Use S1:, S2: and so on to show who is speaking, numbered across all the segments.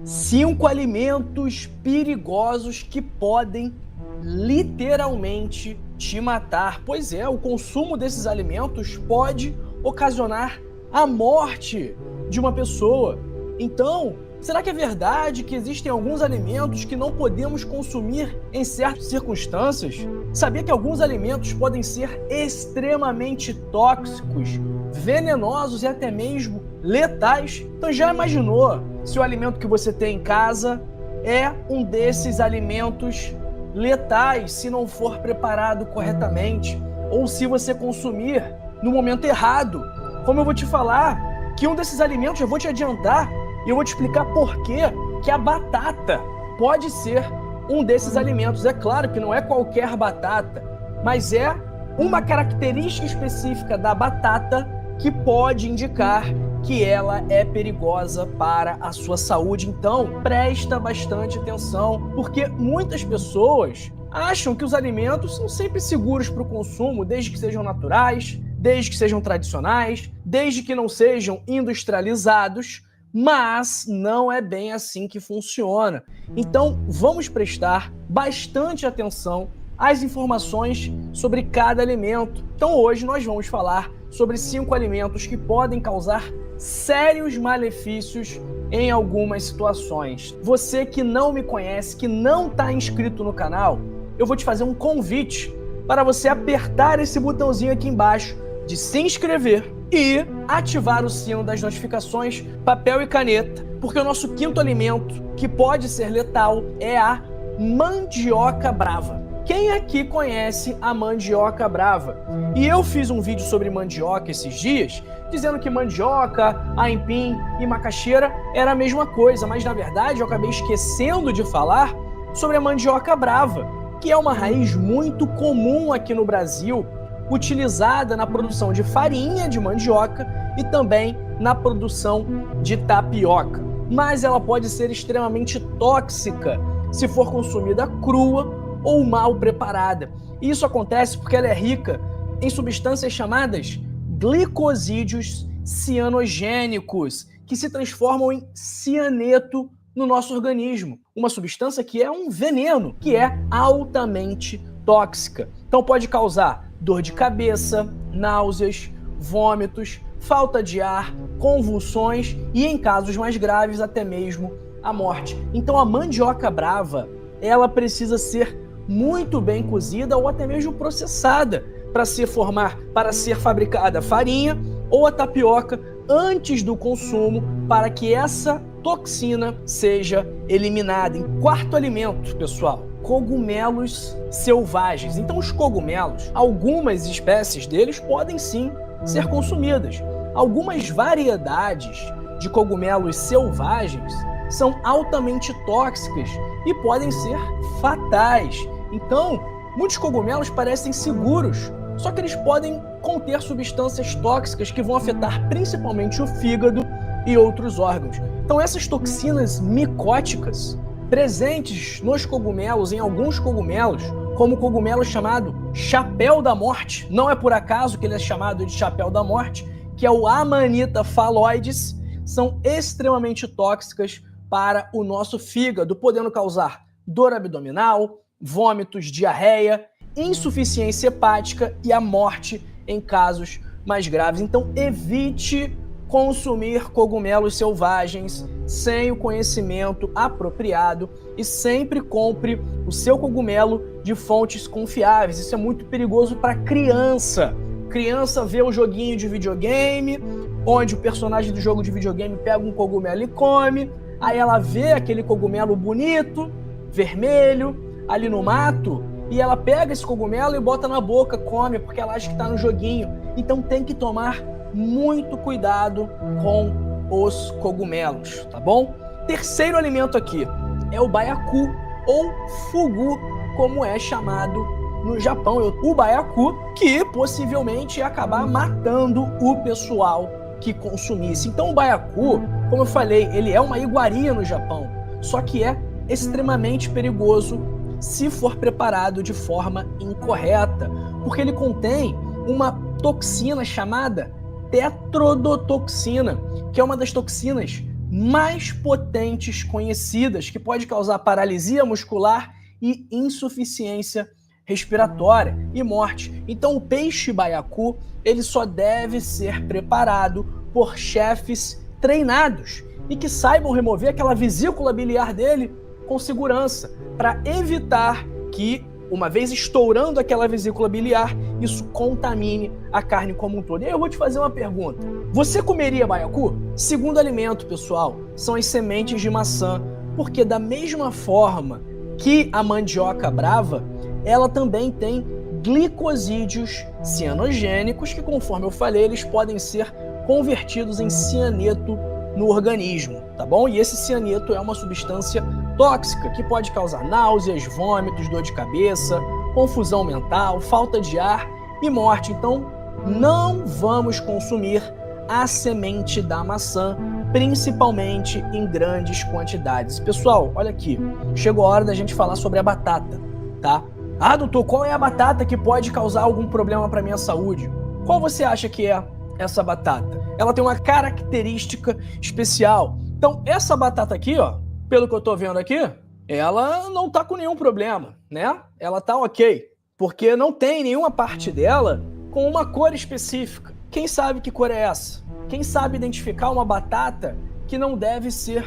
S1: 5 alimentos perigosos que podem literalmente te matar. Pois é, o consumo desses alimentos pode ocasionar a morte de uma pessoa. Então, será que é verdade que existem alguns alimentos que não podemos consumir em certas circunstâncias? Sabia que alguns alimentos podem ser extremamente tóxicos, venenosos e até mesmo letais? Então já imaginou se o alimento que você tem em casa é um desses alimentos letais, se não for preparado corretamente, ou se você consumir no momento errado? Como eu vou te falar que um desses alimentos, eu vou te adiantar, e eu vou te explicar por quê que a batata pode ser um desses alimentos. É claro que não é qualquer batata, mas é uma característica específica da batata que pode indicar que ela é perigosa para a sua saúde. Então, presta bastante atenção, porque muitas pessoas acham que os alimentos são sempre seguros para o consumo, desde que sejam naturais, desde que sejam tradicionais, desde que não sejam industrializados, mas não é bem assim que funciona. Então, vamos prestar bastante atenção às informações sobre cada alimento. Então, hoje nós vamos falar sobre 5 alimentos que podem causar sérios malefícios em algumas situações. Você que não me conhece, que não está inscrito no canal, eu vou te fazer um convite para você apertar esse botãozinho aqui embaixo de se inscrever e ativar o sino das notificações, papel e caneta, porque o nosso 5º alimento, que pode ser letal, é a mandioca brava. Quem aqui conhece a mandioca brava? E eu fiz um vídeo sobre mandioca esses dias, dizendo que mandioca, aipim e macaxeira era a mesma coisa, mas na verdade eu acabei esquecendo de falar sobre a mandioca brava, que é uma raiz muito comum aqui no Brasil, utilizada na produção de farinha de mandioca e também na produção de tapioca. Mas ela pode ser extremamente tóxica se for consumida crua ou mal preparada. E isso acontece porque ela é rica em substâncias chamadas glicosídeos cianogênicos, que se transformam em cianeto no nosso organismo. Uma substância que é um veneno, que é altamente tóxica. Então pode causar dor de cabeça, náuseas, vômitos, falta de ar, convulsões e, em casos mais graves, até mesmo a morte. Então a mandioca brava, ela precisa ser muito bem cozida ou até mesmo processada para ser fabricada a farinha ou a tapioca antes do consumo, para que essa toxina seja eliminada. Em 4º alimento, pessoal, cogumelos selvagens. Então os cogumelos, algumas espécies deles podem sim ser consumidas. Algumas variedades de cogumelos selvagens são altamente tóxicas e podem ser fatais. Então, muitos cogumelos parecem seguros, só que eles podem conter substâncias tóxicas que vão afetar principalmente o fígado e outros órgãos. Então essas toxinas micóticas presentes nos cogumelos, em alguns cogumelos, como o cogumelo chamado chapéu da morte, não é por acaso que ele é chamado de chapéu da morte, que é o Amanita phalloides, são extremamente tóxicas para o nosso fígado, podendo causar dor abdominal, vômitos, diarreia, insuficiência hepática e a morte em casos mais graves. Então evite consumir cogumelos selvagens sem o conhecimento apropriado e sempre compre o seu cogumelo de fontes confiáveis. Isso é muito perigoso para criança. Criança vê o joguinho de videogame, onde o personagem do jogo de videogame pega um cogumelo e come, aí ela vê aquele cogumelo bonito, vermelho, ali no mato, e ela pega esse cogumelo e bota na boca, come, porque ela acha que está no joguinho. Então tem que tomar muito cuidado com os cogumelos, tá bom? 3º alimento aqui é o baiacu, ou fugu, como é chamado no Japão. O baiacu, que possivelmente ia acabar matando o pessoal que consumisse. Então o baiacu, como eu falei, ele é uma iguaria no Japão, só que é extremamente perigoso se for preparado de forma incorreta, porque ele contém uma toxina chamada tetrodotoxina, que é uma das toxinas mais potentes conhecidas, que pode causar paralisia muscular e insuficiência respiratória e morte. Então o peixe baiacu, ele só deve ser preparado por chefes treinados e que saibam remover aquela vesícula biliar dele com segurança, para evitar que, uma vez estourando aquela vesícula biliar, isso contamine a carne como um todo. E aí eu vou te fazer uma pergunta. Você comeria baiacu? Segundo alimento, pessoal, são as sementes de maçã, porque da mesma forma que a mandioca brava, ela também tem glicosídeos cianogênicos que, conforme eu falei, eles podem ser convertidos em cianeto no organismo, tá bom? E esse cianeto é uma substância tóxica que pode causar náuseas, vômitos, dor de cabeça, confusão mental, falta de ar e morte. Então, não vamos consumir a semente da maçã, principalmente em grandes quantidades. Pessoal, olha aqui, chegou a hora da gente falar sobre a batata, tá? Ah, doutor, qual é a batata que pode causar algum problema para minha saúde? Qual você acha que é essa batata? Ela tem uma característica especial. Então, essa batata aqui, ó, pelo que eu tô vendo aqui, ela não tá com nenhum problema, né? Ela tá ok, porque não tem nenhuma parte dela com uma cor específica. Quem sabe que cor é essa? Quem sabe identificar uma batata que não deve ser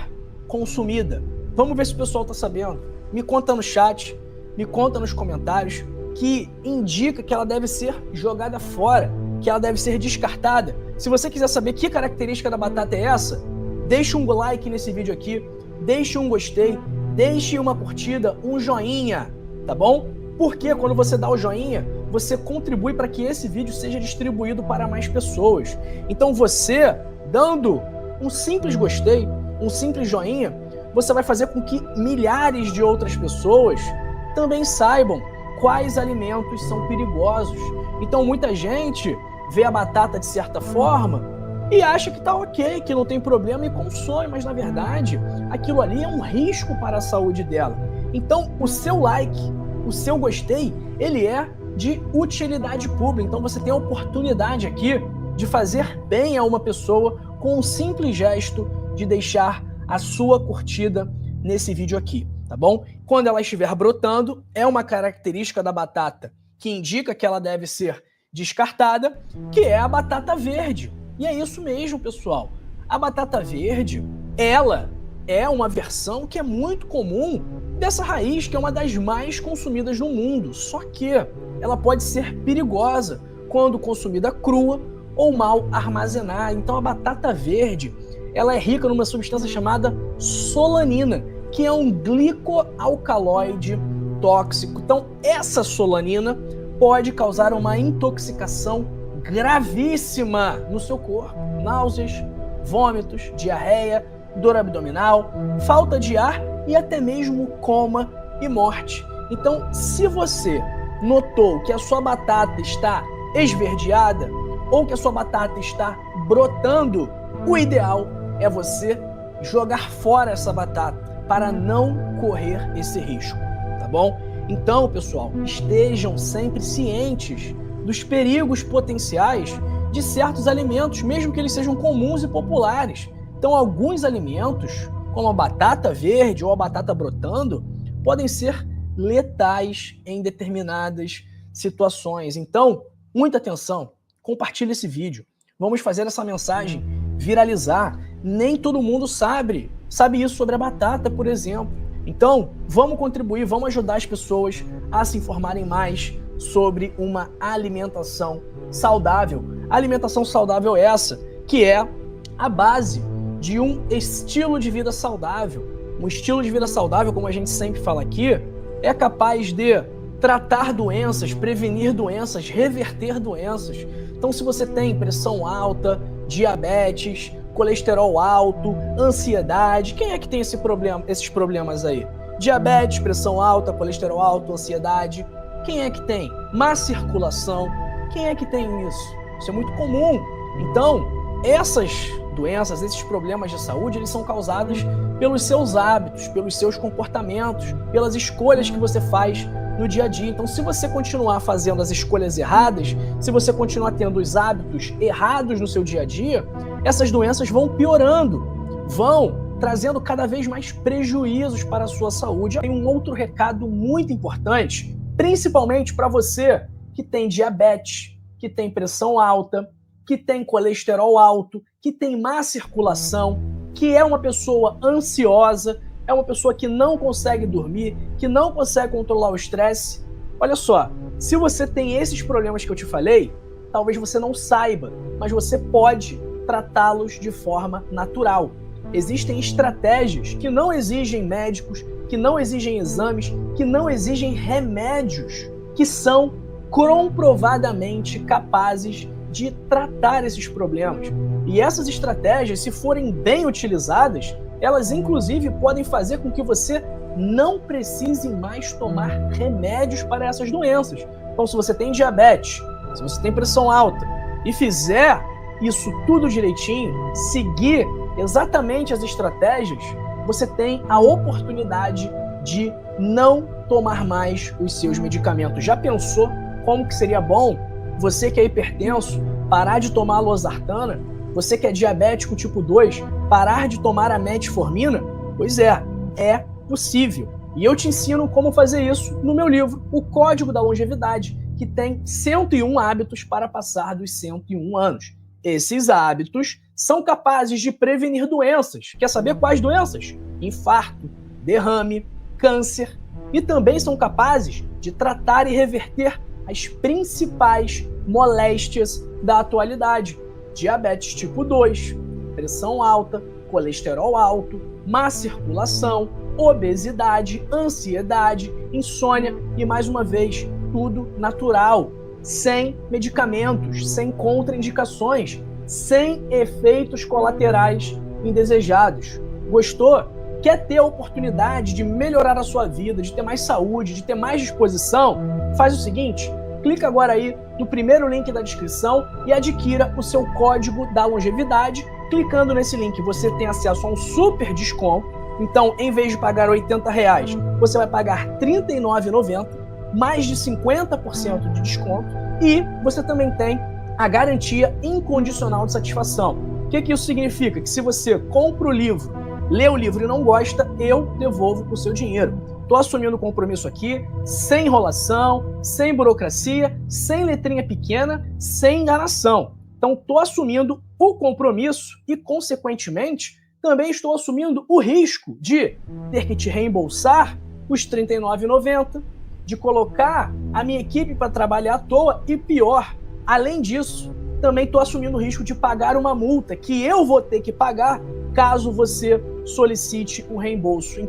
S1: consumida? Vamos ver se o pessoal tá sabendo. Me conta no chat, me conta nos comentários, que indica que ela deve ser jogada fora, que ela deve ser descartada. Se você quiser saber que característica da batata é essa, deixe um like nesse vídeo aqui, deixe um gostei, deixe uma curtida, um joinha, tá bom? Porque quando você dá o joinha, você contribui para que esse vídeo seja distribuído para mais pessoas. Então você, dando um simples gostei, um simples joinha, você vai fazer com que milhares de outras pessoas também saibam quais alimentos são perigosos. Então muita gente vê a batata de certa forma e acha que tá ok, que não tem problema e consome, mas na verdade aquilo ali é um risco para a saúde dela. Então o seu like, o seu gostei, ele é de utilidade pública. Então você tem a oportunidade aqui de fazer bem a uma pessoa com um simples gesto de deixar a sua curtida nesse vídeo aqui, tá bom? Quando ela estiver brotando, é uma característica da batata que indica que ela deve ser descartada, que é a batata verde. E é isso mesmo, pessoal. A batata verde, ela é uma versão que é muito comum dessa raiz, que é uma das mais consumidas no mundo. Só que ela pode ser perigosa quando consumida crua ou mal armazenada. Então a batata verde, ela é rica numa substância chamada solanina, que é um glicoalcaloide tóxico. Então essa solanina pode causar uma intoxicação gravíssima no seu corpo. Náuseas, vômitos, diarreia, dor abdominal, falta de ar e até mesmo coma e morte. Então, se você notou que a sua batata está esverdeada ou que a sua batata está brotando, o ideal é você jogar fora essa batata para não correr esse risco, tá bom? Então, pessoal, estejam sempre cientes dos perigos potenciais de certos alimentos, mesmo que eles sejam comuns e populares. Então, alguns alimentos, como a batata verde ou a batata brotando, podem ser letais em determinadas situações. Então, muita atenção, compartilhe esse vídeo. Vamos fazer essa mensagem viralizar. Nem todo mundo sabe isso sobre a batata, por exemplo. Então, vamos contribuir, vamos ajudar as pessoas a se informarem mais sobre uma alimentação saudável. A alimentação saudável é essa, que é a base de um estilo de vida saudável. Um estilo de vida saudável, como a gente sempre fala aqui, é capaz de tratar doenças, prevenir doenças, reverter doenças. Então, se você tem pressão alta, diabetes, colesterol alto, ansiedade, quem é que tem esses problemas aí? Diabetes, pressão alta, colesterol alto, ansiedade. Quem é que tem? Má circulação. Quem é que tem isso? Isso é muito comum. Então, essas doenças, esses problemas de saúde, eles são causados pelos seus hábitos, pelos seus comportamentos, pelas escolhas que você faz no dia a dia. Então, se você continuar fazendo as escolhas erradas, se você continuar tendo os hábitos errados no seu dia a dia, essas doenças vão piorando, vão trazendo cada vez mais prejuízos para a sua saúde. Tem um outro recado muito importante, principalmente para você que tem diabetes, que tem pressão alta, que tem colesterol alto, que tem má circulação, que é uma pessoa ansiosa, é uma pessoa que não consegue dormir, que não consegue controlar o estresse. Olha só, se você tem esses problemas que eu te falei, talvez você não saiba, mas você pode tratá-los de forma natural. Existem estratégias que não exigem médicos, que não exigem exames, que não exigem remédios, que são comprovadamente capazes de tratar esses problemas. E essas estratégias, se forem bem utilizadas, elas inclusive podem fazer com que você não precise mais tomar remédios para essas doenças. Então, se você tem diabetes, se você tem pressão alta e fizer isso tudo direitinho, seguir exatamente as estratégias, você tem a oportunidade de não tomar mais os seus medicamentos. Já pensou como que seria bom você que é hipertenso parar de tomar a losartana? Você que é diabético tipo 2 parar de tomar a metformina? Pois é possível. E eu te ensino como fazer isso no meu livro, O Código da Longevidade, que tem 101 hábitos para passar dos 101 anos. Esses hábitos são capazes de prevenir doenças. Quer saber quais doenças? Infarto, derrame, câncer. E também são capazes de tratar e reverter as principais moléstias da atualidade: diabetes tipo 2, pressão alta, colesterol alto, má circulação, obesidade, ansiedade, insônia e, mais uma vez, tudo natural, sem medicamentos, sem contraindicações, sem efeitos colaterais indesejados. Gostou? Quer ter a oportunidade de melhorar a sua vida, de ter mais saúde, de ter mais disposição? Faz o seguinte, clica agora aí no primeiro link da descrição e adquira o seu Código da Longevidade. Clicando nesse link, você tem acesso a um super desconto. Então, em vez de pagar R$ 80, você vai pagar R$ 39,90, mais de 50% de desconto, e você também tem a garantia incondicional de satisfação. O que isso significa? Que se você compra o livro, lê o livro e não gosta, eu devolvo o seu dinheiro. Estou assumindo o compromisso aqui, sem enrolação, sem burocracia, sem letrinha pequena, sem enganação. Então, estou assumindo o compromisso e, consequentemente, também estou assumindo o risco de ter que te reembolsar os R$ 39,90, de colocar a minha equipe para trabalhar à toa e, pior, além disso, também estou assumindo o risco de pagar uma multa que eu vou ter que pagar caso você solicite o reembolso.